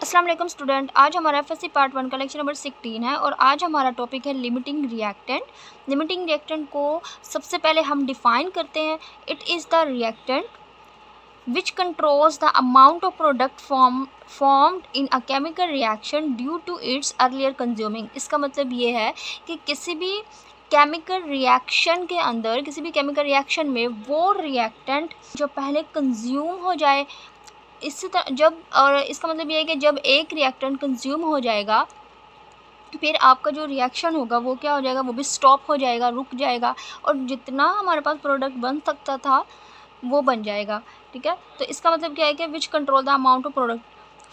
अस्सलाम वालेकुम स्टूडेंट। आज हमारा एफएससी पार्ट 1 का लेक्चर नंबर 16 है और आज हमारा टॉपिक है लिमिटिंग रिएक्टेंट। लिमिटिंग रिएक्टेंट को सबसे पहले हम डिफ़ाइन करते हैं। It is the reactant which controls the amount of product formed in a chemical reaction due to its earlier consuming. इसका मतलब ये है कि किसी भी केमिकल रिएक्शन के अंदर, किसी भी केमिकल रिएक्शन में वो रिएक्टेंट जो पहले कंज्यूम हो जाए, इसी तरह जब, और इसका मतलब ये है कि जब एक रिएक्टेंट कंज्यूम हो जाएगा फिर आपका जो रिएक्शन होगा वो क्या हो जाएगा, वो भी स्टॉप हो जाएगा, रुक जाएगा और जितना हमारे पास प्रोडक्ट बन सकता था वो बन जाएगा। ठीक है, तो इसका मतलब क्या है कि which control the amount of product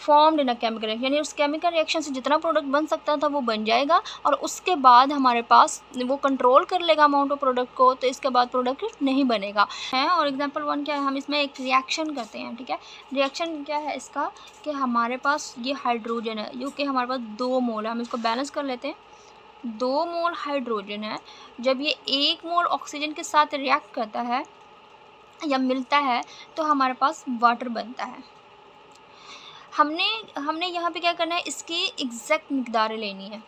formed in a chemical reaction, यानी उस केमिकल रिएक्शन से जितना प्रोडक्ट बन सकता था वो बन जाएगा और उसके बाद हमारे पास वो कंट्रोल कर लेगा अमाउंट ऑफ प्रोडक्ट को, तो इसके बाद प्रोडक्ट नहीं बनेगा है। और एग्जांपल 1 क्या है, हम इसमें एक रिएक्शन करते हैं। ठीक है, रिएक्शन क्या है इसका कि हमारे पास ये हाइड्रोजन है, जो कि हमारे पास 2 मोल है। हम इसको बैलेंस कर लेते हैं। 2 मोल हाइड्रोजन है, जब ये 1 मोल ऑक्सीजन के साथ रिएक्ट करता है या मिलता है तो हमारे पास वाटर बनता है। हमने यहाँ पे क्या करना है, इसकी एग्जैक्ट मिकदारें लेनी है।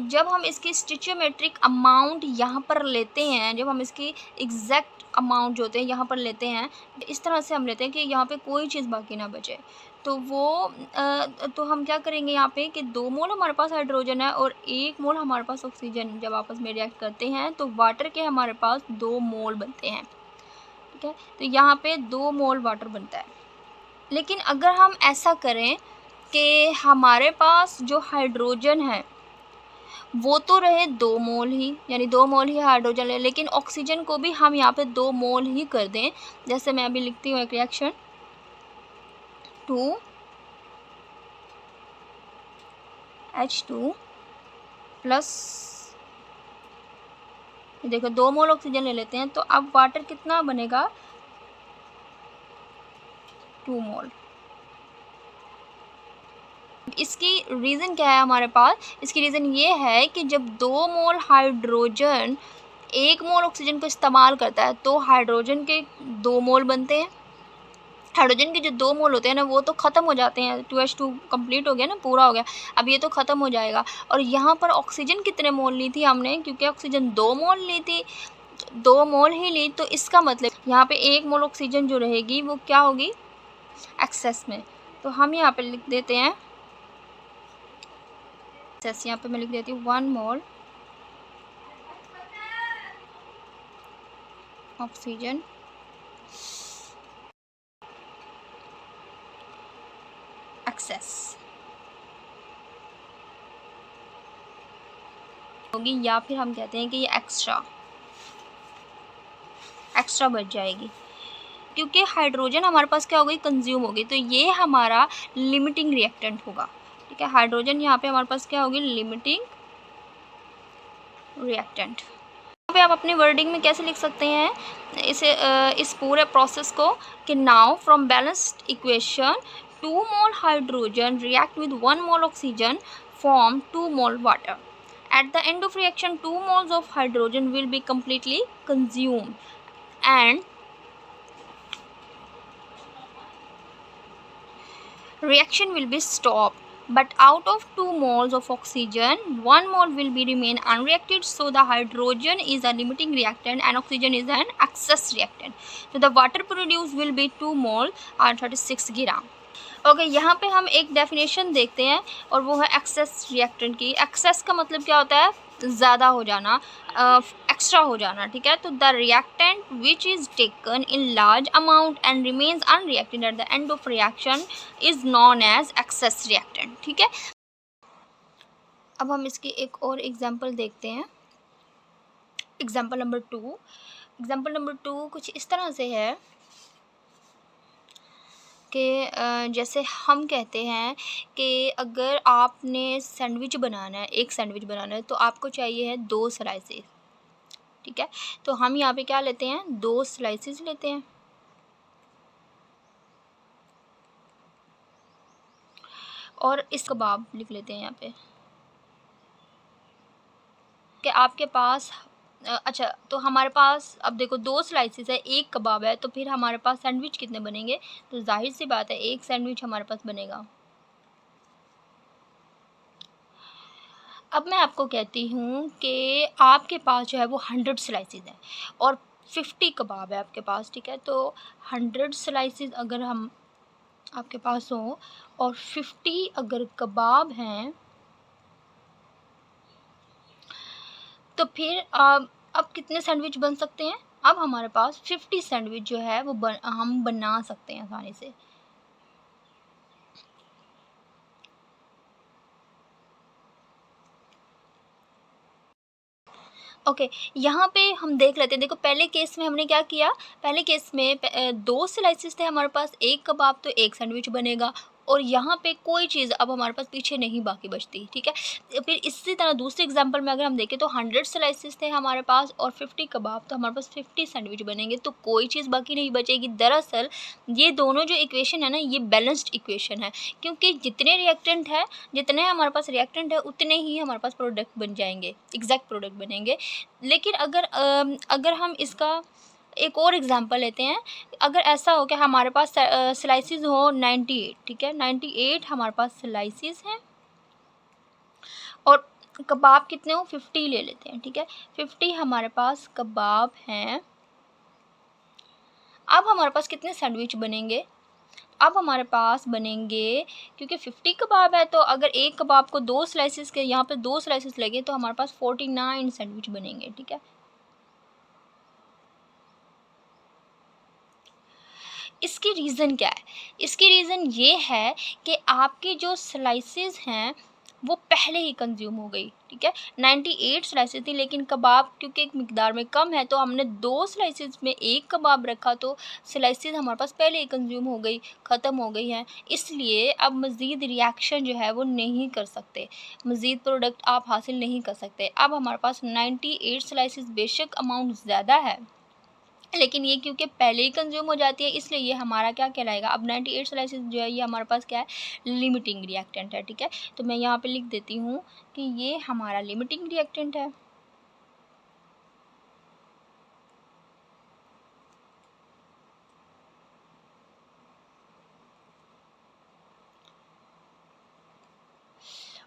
जब हम इसकी स्टिचियोमेट्रिक अमाउंट यहाँ पर लेते हैं, जब हम इसकी एग्जैक्ट अमाउंट जो होते हैं यहाँ पर लेते हैं, इस तरह से हम लेते हैं कि यहाँ पे कोई चीज़ बाकी ना बचे, तो तो हम क्या करेंगे यहाँ पे कि 2 मोल हमारे पास हाइड्रोजन है और 1 मोल हमारे पास ऑक्सीजन जब आपस में रिएक्ट करते हैं तो वाटर के हमारे पास 2 मोल बनते हैं। ठीक है, तो यहाँ पे 2 मोल वाटर बनता है। लेकिन अगर हम ऐसा करें कि हमारे पास जो हाइड्रोजन है वो तो रहे 2 मोल ही, यानी 2 मोल ही हाइड्रोजन है, लेकिन ऑक्सीजन को भी हम यहाँ पे 2 मोल ही कर दें। जैसे मैं अभी लिखती हूँ एक रिएक्शन 2H2 प्लस, देखो 2 मोल ऑक्सीजन ले लेते हैं तो अब वाटर कितना बनेगा, 2 मोल। इसकी रीज़न क्या है हमारे पास, इसकी रीज़न ये है कि जब 2 मोल हाइड्रोजन 1 मोल ऑक्सीजन को इस्तेमाल करता है तो हाइड्रोजन के 2 मोल बनते हैं। हाइड्रोजन के जो 2 मोल होते हैं ना वो तो ख़त्म हो जाते हैं, 2H2 कंप्लीट हो गया ना, पूरा हो गया, अब ये तो ख़त्म हो जाएगा। और यहाँ पर ऑक्सीजन कितने मोल ली थी हमने, क्योंकि ऑक्सीजन 2 मोल ली थी, 2 मोल ही ली, तो इसका मतलब यहाँ पे 1 मोल ऑक्सीजन जो रहेगी वो क्या होगी, एक्सेस में। तो हम यहाँ पे लिख देते हैं एक्सेस, यहाँ पे मैं लिख देती हूँ 1 मोल ऑक्सीजन एक्सेस होगी, या फिर हम कहते हैं कि ये एक्स्ट्रा बच जाएगी, क्योंकि हाइड्रोजन हमारे पास क्या हो गई, कंज्यूम होगी, तो ये हमारा लिमिटिंग रिएक्टेंट होगा। ठीक है, हाइड्रोजन यहाँ पे हमारे पास क्या होगी, लिमिटिंग रिएक्टेंट। यहाँ पे आप अपनी वर्डिंग में कैसे लिख सकते हैं इस पूरे प्रोसेस को कि now from balanced equation 2 mole hydrogen react with 1 mole oxygen form 2 mole water. At the end of reaction 2 moles of hydrogen will be completely consumed and reaction will be stopped, but out of 2 moles of oxygen 1 mole will be remain unreacted, so the hydrogen is a limiting reactant and oxygen is an excess reactant. So the water produced will be 2 mole or 36 gram. Okay, यहाँ पे हम एक definition देखते हैं और वो है access reactant की। एक्सेस का मतलब क्या होता है, ज़्यादा हो जाना, एक्स्ट्रा हो जाना। ठीक है, तो the reactant which is taken in large amount and remains unreacted at the end of reaction is known as excess reactant. ठीक है, अब हम इसकी एक और एग्जांपल देखते हैं। एग्जांपल नंबर 2 कुछ इस तरह से है कि जैसे हम कहते हैं कि अगर आपने सैंडविच बनाना है, एक सैंडविच बनाना है, तो आपको चाहिए है 2 स्लाइसेस। ठीक है, तो हम यहाँ पे क्या लेते हैं, 2 स्लाइसेस लेते हैं और इस कबाब लिख लेते हैं यहाँ पे कि आपके पास अच्छा, तो हमारे पास अब देखो 2 स्लाइसेस है, 1 कबाब है, तो फिर हमारे पास सैंडविच कितने बनेंगे, तो जाहिर सी बात है 1 सैंडविच हमारे पास बनेगा। अब मैं आपको कहती हूँ कि आपके पास जो है वो 100 स्लाइसेस हैं और 50 कबाब है आपके पास, ठीक है। तो 100 स्लाइसेस अगर हम आपके पास हों और 50 अगर कबाब हैं, तो फिर अब कितने सैंडविच बन सकते हैं? अब हमारे पास 50 सैंडविच जो है वो हम बना सकते हैं आसानी से। ओके, यहाँ पे हम देख लेते हैं। देखो पहले केस में हमने क्या किया, पहले केस में 2 स्लाइसेस थे हमारे पास, 1 कबाब, तो 1 सैंडविच बनेगा और यहाँ पे कोई चीज़ अब हमारे पास पीछे नहीं बाकी बचती, ठीक है। फिर इसी तरह दूसरे एग्जांपल में अगर हम देखें तो 100 स्लाइसेस थे हमारे पास और 50 कबाब, तो हमारे पास 50 सैंडविच बनेंगे, तो कोई चीज़ बाकी नहीं बचेगी। दरअसल ये दोनों जो इक्वेशन है ना, ये बैलेंस्ड इक्वेशन है, क्योंकि जितने हमारे पास रिएक्टेंट है उतने ही हमारे पास प्रोडक्ट बन जाएंगे, एग्जैक्ट प्रोडक्ट बनेंगे। लेकिन अगर हम इसका एक और एग्जांपल लेते हैं, अगर ऐसा हो कि हमारे पास स्लाइसेस हो 98, ठीक है, 98 हमारे पास स्लाइसेस हैं और कबाब कितने हो, 50 ले लेते हैं, ठीक है, 50 हमारे पास कबाब हैं। अब हमारे पास कितने सैंडविच बनेंगे? अब हमारे पास बनेंगे, क्योंकि 50 कबाब है तो अगर एक कबाब को 2 स्लाइसेस के यहाँ पे 2 स्लाइसेस लगे तो हमारे पास 49 सैंडविच बनेंगे, ठीक है। इसकी रीज़न क्या है? इसकी रीज़न ये है कि आपकी जो स्लाइसेस हैं वो पहले ही कंज्यूम हो गई, ठीक है। 98 स्लाइसेस थी लेकिन कबाब क्योंकि एक मिकदार में कम है तो हमने 2 स्लाइसेस में 1 कबाब रखा, तो स्लाइसेस हमारे पास पहले ही कंज्यूम हो गई, ख़त्म हो गई हैं। इसलिए अब मज़ीद रिएक्शन जो है वो नहीं कर सकते, मज़ीद प्रोडक्ट आप हासिल नहीं कर सकते। अब हमारे पास 98 स्लाइसेस बेशक अमाउंट ज़्यादा है, लेकिन ये क्योंकि पहले ही कंज्यूम हो जाती है इसलिए ये हमारा क्या कहलाएगा, अब 98 स्लाइसेस जो है ये हमारे पास क्या है, लिमिटिंग रिएक्टेंट है, ठीक है। तो मैं यहाँ पे लिख देती हूँ कि ये हमारा लिमिटिंग रिएक्टेंट है।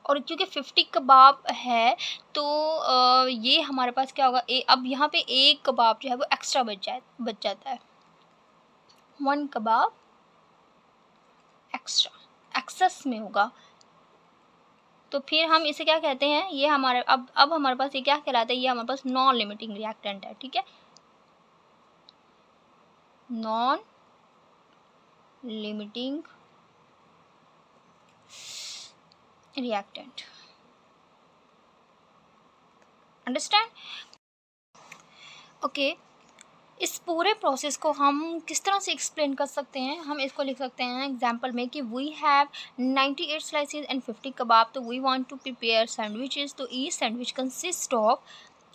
और क्योंकि 50 कबाब है तो ये हमारे पास क्या होगा, अब यहाँ पे एक कबाब जो है वो एक्स्ट्रा बच जाता है, 1 कबाब एक्स्ट्रा एक्सेस में होगा। तो फिर हम इसे क्या कहते हैं, ये हमारे अब हमारे पास ये क्या कहलाता है, ये हमारे पास नॉन लिमिटिंग रिएक्टेंट है, ठीक है, non limiting reactant. Understand? Okay, इस पूरे प्रोसेस को हम किस तरह से एक्सप्लेन कर सकते हैं, हम इसको लिख सकते हैं एग्जांपल में कि we have 98 slices and 50 kebab, तो we want to prepare sandwiches, तो each sandwich consist of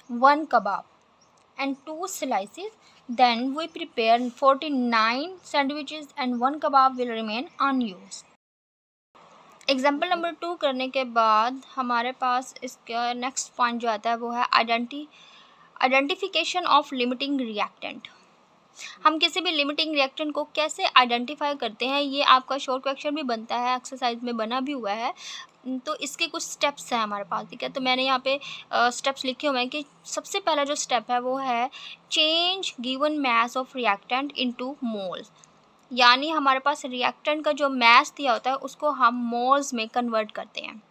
1 kebab and 2 slices, then we prepare 49 sandwiches and 1 kebab will remain unused। Example number 2 करने के बाद हमारे पास इसका नेक्स्ट पॉइंट जो आता है वो है आइडेंटिफिकेशन ऑफ लिमिटिंग रिएक्टेंट। हम किसी भी लिमिटिंग रिएक्टेंट को कैसे आइडेंटिफाई करते हैं, ये आपका शॉर्ट क्वेश्चन भी बनता है, एक्सरसाइज में बना भी हुआ है। तो इसके कुछ स्टेप्स हैं हमारे पास, ठीक है। तो मैंने यहाँ पे स्टेप्स लिखे हुए हैं कि सबसे पहला जो स्टेप है वो है change given mass of reactant into moles, यानी हमारे पास रिएक्टेंट का जो मास दिया होता है उसको हम मोल्स में कन्वर्ट करते हैं।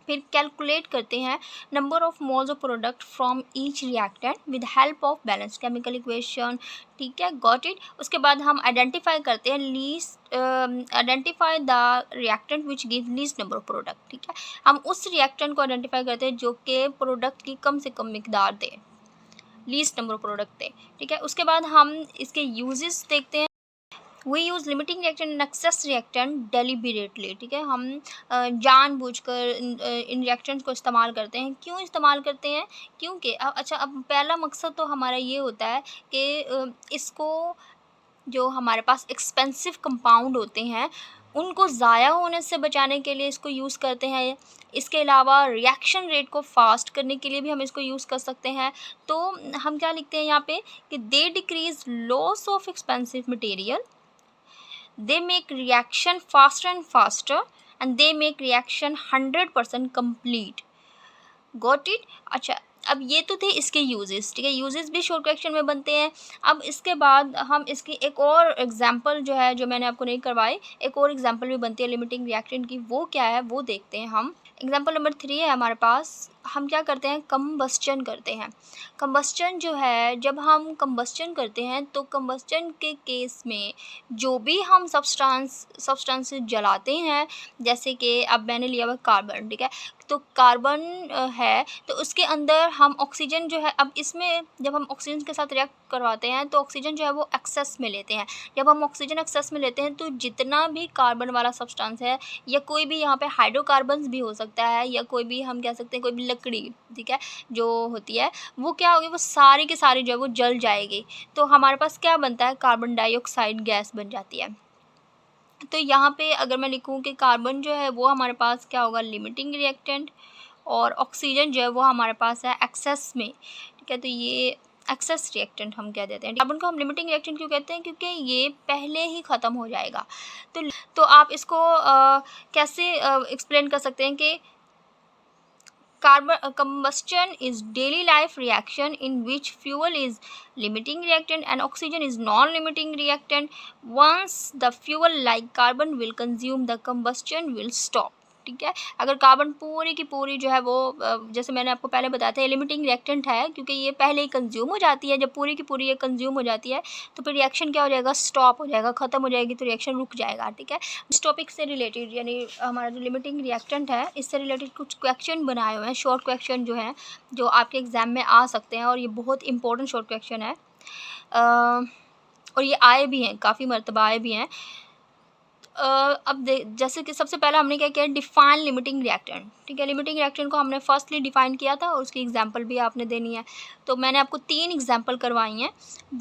फिर कैलकुलेट करते हैं number of moles of product from each reactant with help of balance chemical equation, ठीक है, गॉट इट। उसके बाद हम आइडेंटिफाई करते हैं identify the reactant which give least number of product, ठीक है। हम उस रिएक्टेंट को आइडेंटिफाई करते हैं जो कि प्रोडक्ट की कम से कम मिकदार दे, लीस्ट नंबर ऑफ प्रोडक्ट दे, ठीक है। उसके बाद हम इसके यूजेस देखते हैं। We use limiting reactant and excess reactant deliberately, ठीक है, हम जानबूझकर इन रिएक्टेंट्स को इस्तेमाल करते हैं। क्यों इस्तेमाल करते हैं? क्योंकि अब पहला मकसद तो हमारा ये होता है कि इसको जो हमारे पास एक्सपेंसिव कंपाउंड होते हैं उनको ज़ाया होने से बचाने के लिए इसको यूज़ करते हैं। इसके अलावा रिएक्शन रेट को फास्ट करने के लिए भी हम इसको यूज़ कर सकते हैं। तो हम क्या लिखते हैं यहाँ पे कि they decrease loss of expensive material, they make reaction faster and faster, and they make reaction 100% complete। Got it. अच्छा, अब ये तो थे इसके यूजेस, ठीक है, यूजेस भी शॉर्ट क्वेश्चन में बनते हैं। अब इसके बाद हम इसकी एक और एग्जांपल जो है, जो मैंने आपको नहीं करवाई, एक और एग्जांपल भी बनती है लिमिटिंग रिएक्शन की, वो क्या है वो देखते हैं हम। एग्जांपल नंबर 3 है हमारे पास। हम क्या करते हैं, कंबस्चन करते हैं। कंबस्चन जो है, जब हम कंबस्चन करते हैं तो कंबस्चन के केस में जो भी हम सब्सटेंस जलाते हैं, जैसे कि अब मैंने लिया हुआ कार्बन, ठीक है, तो कार्बन है, तो उसके अंदर हम ऑक्सीजन जो है, अब इसमें जब हम ऑक्सीजन के साथ रिएक्ट करवाते हैं तो ऑक्सीजन जो है वो एक्सेस में लेते हैं। जब हम ऑक्सीजन एक्सेस में लेते हैं तो जितना भी कार्बन वाला सब्सटेंस है, या कोई भी यहाँ पे हाइड्रोकार्बन्स भी हो सकता है, या कोई भी हम कह सकते हैं कोई भी लकड़ी, ठीक है, जो होती है, वो क्या होगी, वो सारी की सारी जो है वो जल जाएगी। तो हमारे पास क्या बनता है, कार्बन डाइऑक्साइड गैस बन जाती है। तो यहाँ पे अगर मैं लिखूँ कि कार्बन जो है वो हमारे पास क्या होगा, लिमिटिंग रिएक्टेंट, और ऑक्सीजन जो है वो हमारे पास है एक्सेस में, ठीक है, तो ये एक्सेस रिएक्टेंट हम कह देते हैं। कार्बन को हम लिमिटिंग रिएक्टेंट क्यों कहते हैं, क्योंकि ये पहले ही ख़त्म हो जाएगा। तो आप इसको कैसे एक्सप्लेन कर सकते हैं कि combustion is daily life reaction in which fuel is limiting reactant and oxygen is non-limiting reactant. Once the fuel like carbon will consume, the combustion will stop. ठीक है, अगर कार्बन पूरी की पूरी जो है वो जैसे मैंने आपको पहले बताया था, लिमिटिंग रिएक्टेंट है, क्योंकि ये पहले ही कंज्यूम हो जाती है। जब पूरी की पूरी ये कंज्यूम हो जाती है तो फिर रिएक्शन क्या हो जाएगा, स्टॉप हो जाएगा, ख़त्म हो जाएगी, तो रिएक्शन रुक जाएगा। ठीक है, इस टॉपिक से रिलेटेड, यानी हमारा जो लिमिटिंग रिएक्टेंट है, इससे रिलेटेड कुछ क्वेश्चन बनाए हुए हैं, शॉर्ट क्वेश्चन जो हैं, जो आपके एग्ज़ाम में आ सकते हैं, और ये बहुत इंपॉर्टेंट शॉर्ट क्वेश्चन है, और ये आए भी हैं, काफ़ी मरतबा आए भी हैं। अब जैसे कि सबसे पहले हमने क्या किया, डिफाइन लिमिटिंग रिएक्टेंट। ठीक है, लिमिटिंग रिएक्टेंट को हमने फर्स्टली डिफाइन किया था, और उसकी एग्जांपल भी आपने देनी है। तो मैंने आपको 3 एग्जांपल करवाई हैं,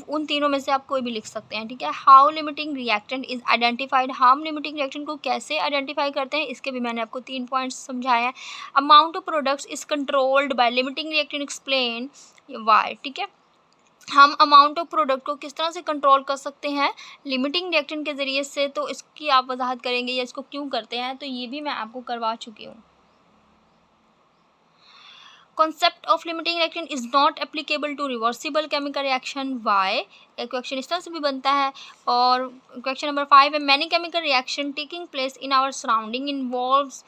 उन तीनों में से आप कोई भी लिख सकते हैं। ठीक है, how limiting reactant is identified, हम लिमिटिंग रिएक्टेंट को कैसे आइडेंटिफाई करते हैं, इसके भी मैंने आपको 3 पॉइंट्स समझाए हैं। Amount of products is controlled by limiting reactant, explain why. ठीक है, हम अमाउंट ऑफ प्रोडक्ट को किस तरह से कंट्रोल कर सकते हैं, लिमिटिंग रिएक्टेंट के ज़रिए से, तो इसकी आप वजाहत करेंगे, या इसको क्यों करते हैं, तो ये भी मैं आपको करवा चुकी हूँ। Concept of limiting reaction is not applicable to reversible chemical reaction, why. एक क्वेश्चन इस तरह से भी बनता है। और क्वेश्चन नंबर 5 है, many chemical reaction taking place in our surrounding involves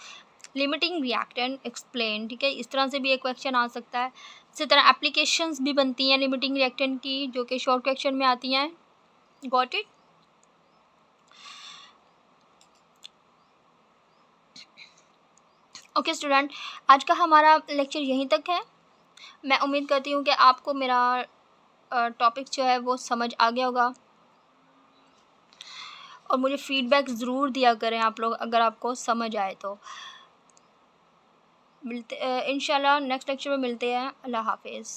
limiting reactant, explain. ठीक है, इस तरह से भी एक क्वेश्चन आ सकता है। इसी तरह एप्लीकेशंस भी बनती हैं लिमिटिंग रिएक्टेंट की, जो कि शॉर्ट क्वेश्चन में आती हैं। Got it. ओके स्टूडेंट, आज का हमारा लेक्चर यहीं तक है। मैं उम्मीद करती हूँ कि आपको मेरा टॉपिक जो है वो समझ आ गया होगा, और मुझे फीडबैक ज़रूर दिया करें आप लोग, अगर आपको समझ आए तो। मिलते इंशाल्लाह नेक्स्ट लेक्चर में मिलते हैं। अल्लाह हाफिज़।